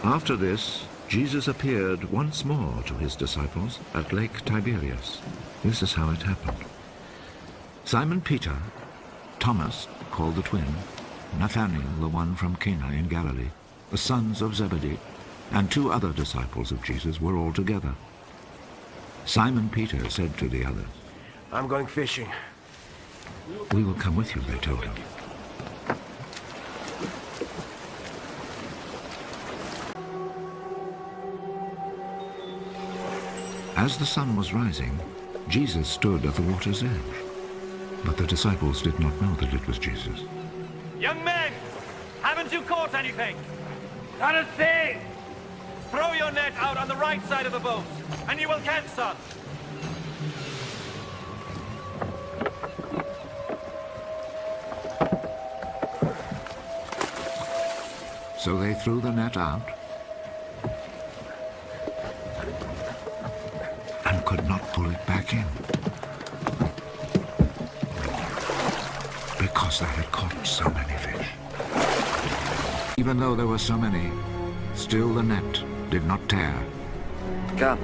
After this, Jesus appeared once more to his disciples at Lake Tiberias. This is how it happened. Simon Peter, Thomas, called the twin, Nathanael, the one from Cana in Galilee, the sons of Zebedee, and 2 other disciples of Jesus were all together. Simon Peter said to the others, I'm going fishing. "We will come with you," they told him. As the sun was rising, Jesus stood at the water's edge. But the disciples did not know that it was Jesus. Young men, haven't you caught anything? Not a thing! Throw your net out on the right side of the boat, and you will catch some. So they threw the net out and could not pull it back in, because they had caught so many fish. Even though there were so many, still the net did not tear. Come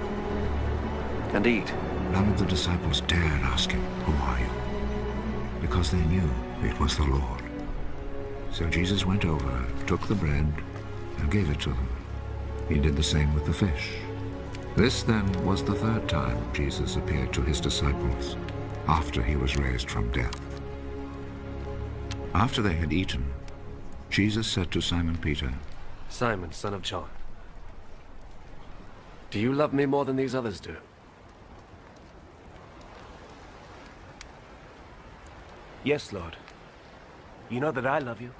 and eat. None of the disciples dared ask him, "Who are you?" because they knew it was the Lord. So Jesus went over, took the bread, and gave it to them. He did the same with the fish. This then was the 3rd time Jesus appeared to his disciples after he was raised from death. After they had eaten, Jesus said to Simon Peter, Simon, son of John, do you love me more than these others do? Yes, Lord. You know that I love you.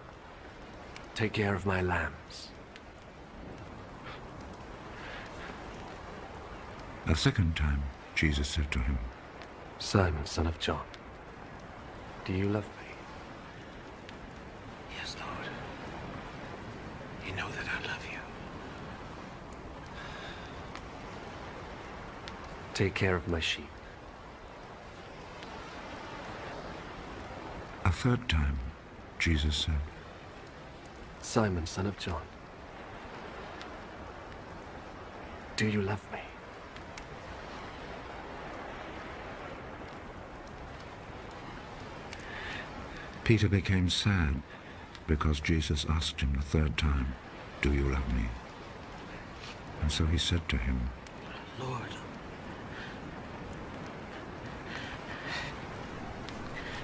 Take care of my lambs. A 2nd time, Jesus said to him, Simon, son of John, do you love me? Yes, Lord. You know that I love you. Take care of my sheep. A 3rd time, Jesus said, Simon, son of John, do you love me? Peter became sad because Jesus asked him the 3rd time, "Do you love me?" And so he said to him, Lord,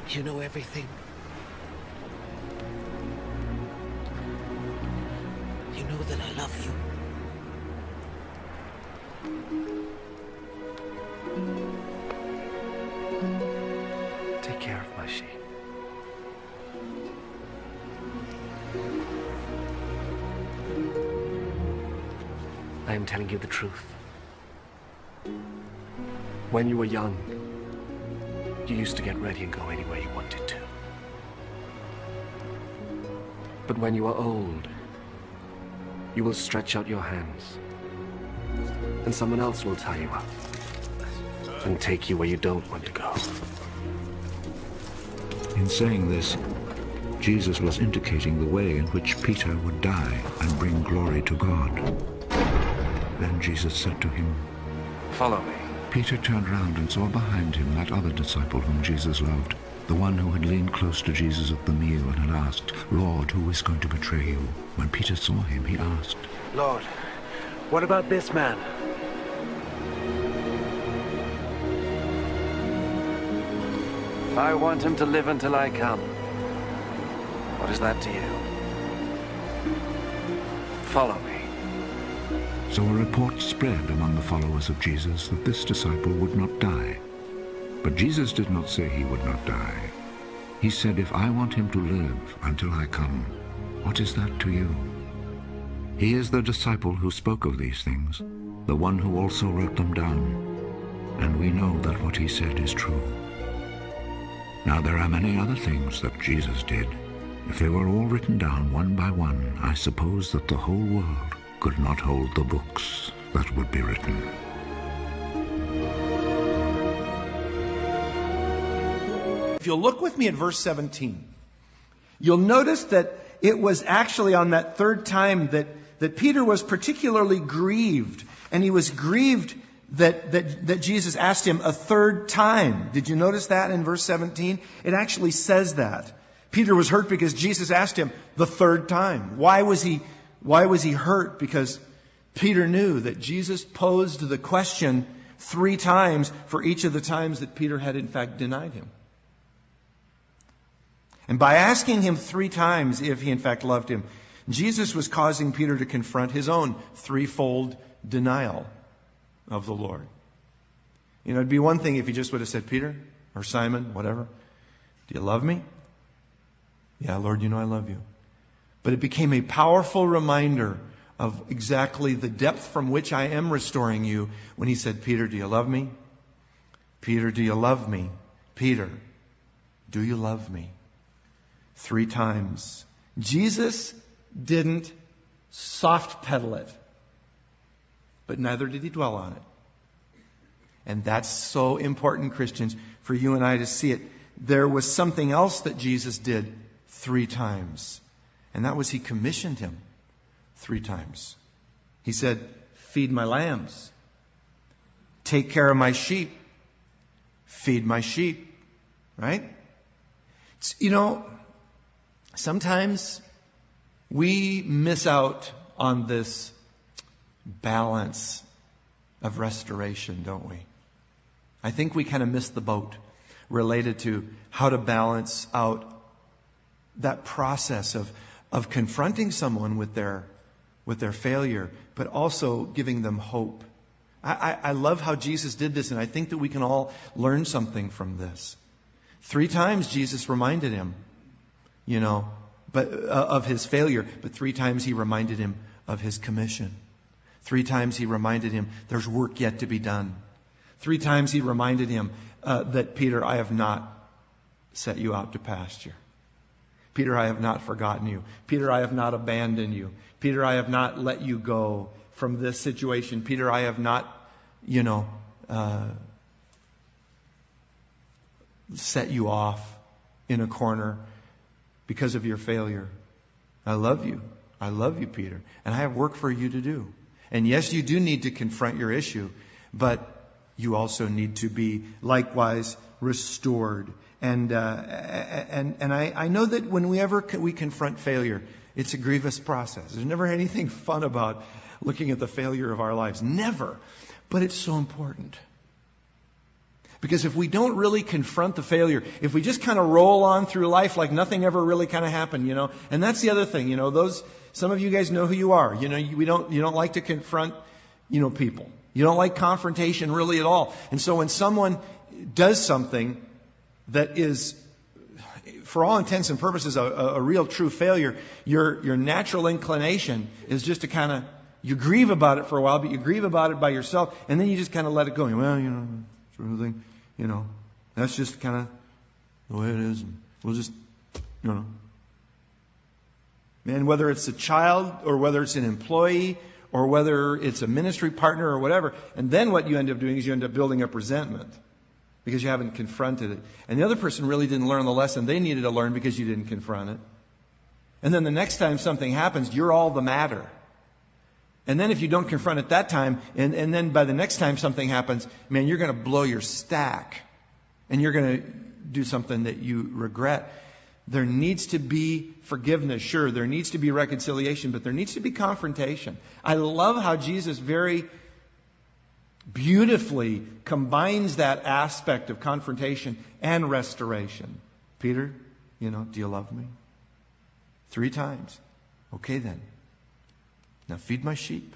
you know everything. You know that I love you. Take care of my sheep. I am telling you the truth. When you were young, you used to get ready and go anywhere you wanted to. But when you are old, you will stretch out your hands, and someone else will tie you up and take you where you don't want to go. In saying this, Jesus was indicating the way in which Peter would die and bring glory to God. Then Jesus said to him, Follow me. Peter turned round and saw behind him that other disciple whom Jesus loved, the one who had leaned close to Jesus at the meal and had asked, "Lord, who is going to betray you?" When Peter saw him, he asked, Lord, what about this man? I want him to live until I come. What is that to you? Follow me. So a report spread among the followers of Jesus that this disciple would not die. But Jesus did not say he would not die. He said, "If I want him to live until I come, what is that to you?" He is the disciple who spoke of these things, the one who also wrote them down, and we know that what he said is true. Now there are many other things that Jesus did. If they were all written down one by one, I suppose that the whole world could not hold the books that would be written. If you'll look with me at verse 17, you'll notice that it was actually on that 3rd time that that Peter was particularly grieved. And he was grieved that Jesus asked him a third time. Did you notice that in verse 17? It actually says that. Peter was hurt because Jesus asked him the third time. Why was he hurt? Because Peter knew that Jesus posed the question 3 times for each of the times that Peter had in fact denied him. And by asking him 3 times if he in fact loved him, Jesus was causing Peter to confront his own threefold denial of the Lord. You know, it'd be one thing if he just would have said, Peter or Simon, whatever, do you love me? Yeah, Lord, you know I love you. But it became a powerful reminder of exactly the depth from which I am restoring you when he said, Peter, do you love me? Peter, do you love me? Peter, do you love me? 3 times. Jesus didn't soft pedal it, but neither did he dwell on it. And that's so important, Christians, for you and I to see it. There was something else that Jesus did 3 times. And that was he commissioned him 3 times. He said, feed my lambs. Take care of my sheep. Feed my sheep. Right? You know, sometimes we miss out on this balance of restoration, don't we? I think we kind of miss the boat related to how to balance out that process of confronting someone with their failure, but also giving them hope. I love how Jesus did this, and I think that we can all learn something from this. 3 times Jesus reminded him, but of his failure, but 3 times he reminded him of his commission. 3 times he reminded him there's work yet to be done. 3 times he reminded him that, Peter, I have not set you out to pasture. Peter, I have not forgotten you. Peter, I have not abandoned you. Peter, I have not let you go from this situation. Peter, I have not, set you off in a corner because of your failure. I love you. I love you, Peter. And I have work for you to do. And yes, you do need to confront your issue, but you also need to be likewise restored. And I know that when we confront failure, it's a grievous process. There's never anything fun about looking at the failure of our lives. Never. But it's so important. Because if we don't really confront the failure, if we just kind of roll on through life like nothing ever really kind of happened, and that's the other thing, some of you guys know who you are. You don't like to confront, people. You don't like confrontation really at all. And so when someone does something that is, for all intents and purposes, a real true failure, your natural inclination is just to kind of, you grieve about it for a while, but you grieve about it by yourself, and then you just kind of let it go. Well, sort of thing, that's just kind of the way it is. And we'll just, Man, whether it's a child or whether it's an employee or whether it's a ministry partner or whatever, and then what you end up doing is you end up building up resentment because you haven't confronted it. And the other person really didn't learn the lesson they needed to learn because you didn't confront it. And then the next time something happens, you're all the matter. And then if you don't confront it that time, and then by the next time something happens, man, you're going to blow your stack. And you're going to do something that you regret. There needs to be forgiveness, sure. There needs to be reconciliation, but there needs to be confrontation. I love how Jesus very beautifully combines that aspect of confrontation and restoration. Peter, do you love me? 3 times. Okay then. Now feed my sheep.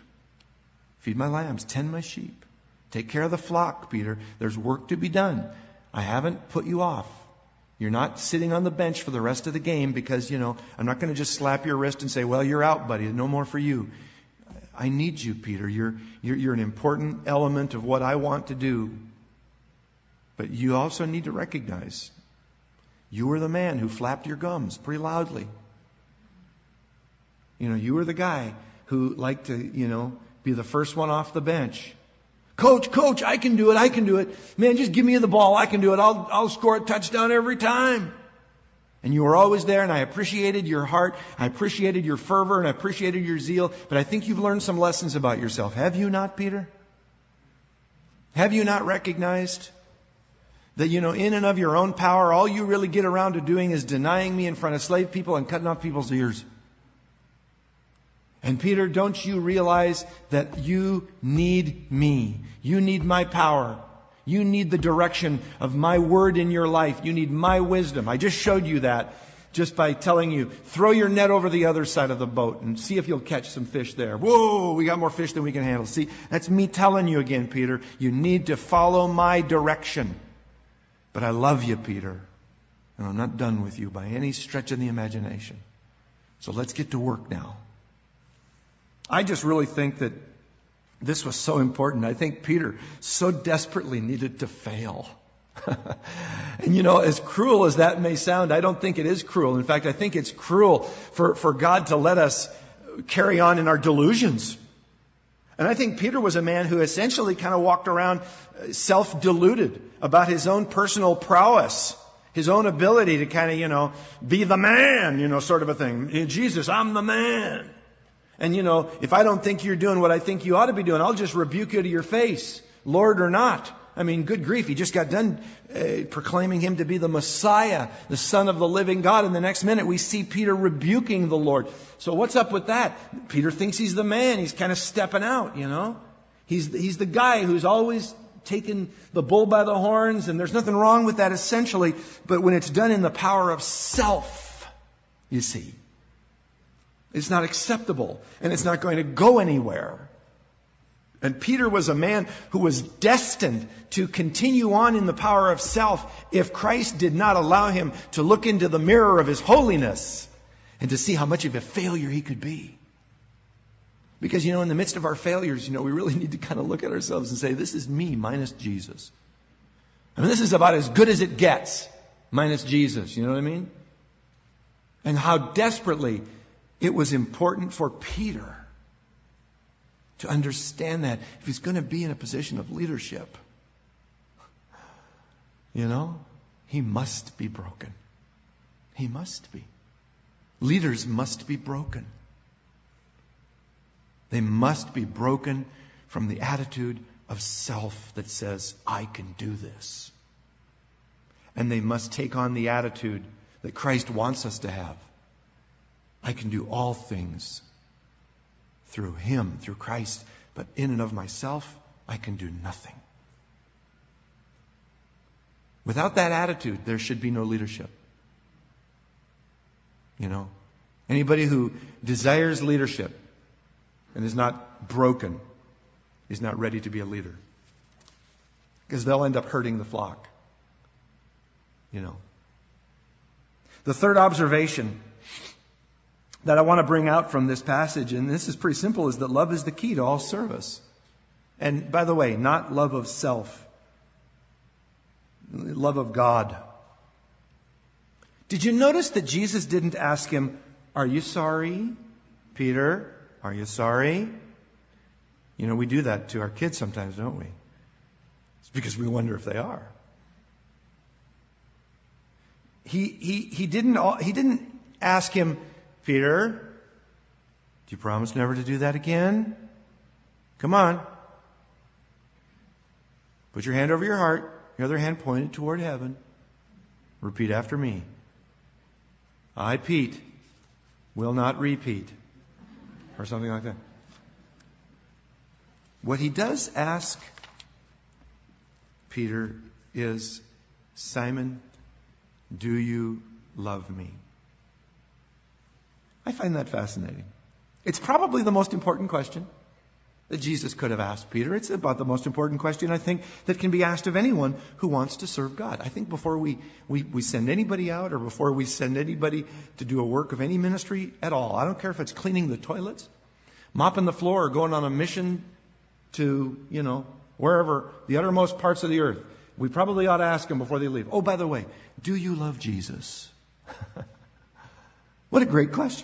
Feed my lambs. Tend my sheep. Take care of the flock, Peter. There's work to be done. I haven't put you off. You're not sitting on the bench for the rest of the game because, I'm not going to just slap your wrist and say, well, you're out, buddy. No more for you. I need you, Peter. You're an important element of what I want to do. But you also need to recognize you were the man who flapped your gums pretty loudly. You were the guy who liked to, be the first one off the bench. Coach, I can do it. Man, just give me the ball. I can do it. I'll score a touchdown every time. And you were always there, and I appreciated your heart, I appreciated your fervor, and I appreciated your zeal, but I think you've learned some lessons about yourself. Have you not, Peter? Have you not recognized that, in and of your own power, all you really get around to doing is denying me in front of slave people and cutting off people's ears? And Peter, don't you realize that you need me? You need my power. You need the direction of my word in your life. You need my wisdom. I just showed you that just by telling you, throw your net over the other side of the boat and see if you'll catch some fish there. Whoa, we got more fish than we can handle. See, that's me telling you again, Peter. You need to follow my direction. But I love you, Peter. And I'm not done with you by any stretch of the imagination. So let's get to work now. I just really think that this was so important. I think Peter so desperately needed to fail. And as cruel as that may sound, I don't think it is cruel. In fact, I think it's cruel for God to let us carry on in our delusions. And I think Peter was a man who essentially kind of walked around self-deluded about his own personal prowess, his own ability to kind of, be the man, sort of a thing. Jesus, I'm the man. And if I don't think you're doing what I think you ought to be doing, I'll just rebuke you to your face, Lord or not. I mean, good grief, he just got done proclaiming him to be the Messiah, the Son of the living God. And the next minute we see Peter rebuking the Lord. So what's up with that? Peter thinks he's the man. He's kind of stepping out, He's the guy who's always taken the bull by the horns, and there's nothing wrong with that essentially. But when it's done in the power of self, you see, it's not acceptable, and it's not going to go anywhere. And Peter was a man who was destined to continue on in the power of self if Christ did not allow him to look into the mirror of his holiness and to see how much of a failure he could be. Because, in the midst of our failures, we really need to kind of look at ourselves and say, this is me minus Jesus. I mean, this is about as good as it gets minus Jesus. You know what I mean? And how desperately it was important for Peter to understand that if he's going to be in a position of leadership, he must be broken. He must be. Leaders must be broken. They must be broken from the attitude of self that says, I can do this. And they must take on the attitude that Christ wants us to have. I can do all things through Him, through Christ, but in and of myself, I can do nothing. Without that attitude, there should be no leadership. Anybody who desires leadership and is not broken is not ready to be a leader. Because they'll end up hurting the flock. The third observation that I want to bring out from this passage, and this is pretty simple, is that love is the key to all service. And by the way, not love of self. Love of God. Did you notice that Jesus didn't ask him, are you sorry, Peter? Are you sorry? We do that to our kids sometimes, don't we? It's because we wonder if they are. He didn't ask him, Peter, do you promise never to do that again? Come on. Put your hand over your heart, your other hand pointed toward heaven. Repeat after me. I, Pete, will not repeat. Or something like that. What he does ask Peter is, Simon, do you love me? I find that fascinating. It's probably the most important question that Jesus could have asked Peter. It's about the most important question, I think, that can be asked of anyone who wants to serve God. I think before we send anybody out or before we send anybody to do a work of any ministry at all, I don't care if it's cleaning the toilets, mopping the floor, or going on a mission to, wherever, the uttermost parts of the earth, we probably ought to ask them before they leave. Oh, by the way, do you love Jesus? What a great question.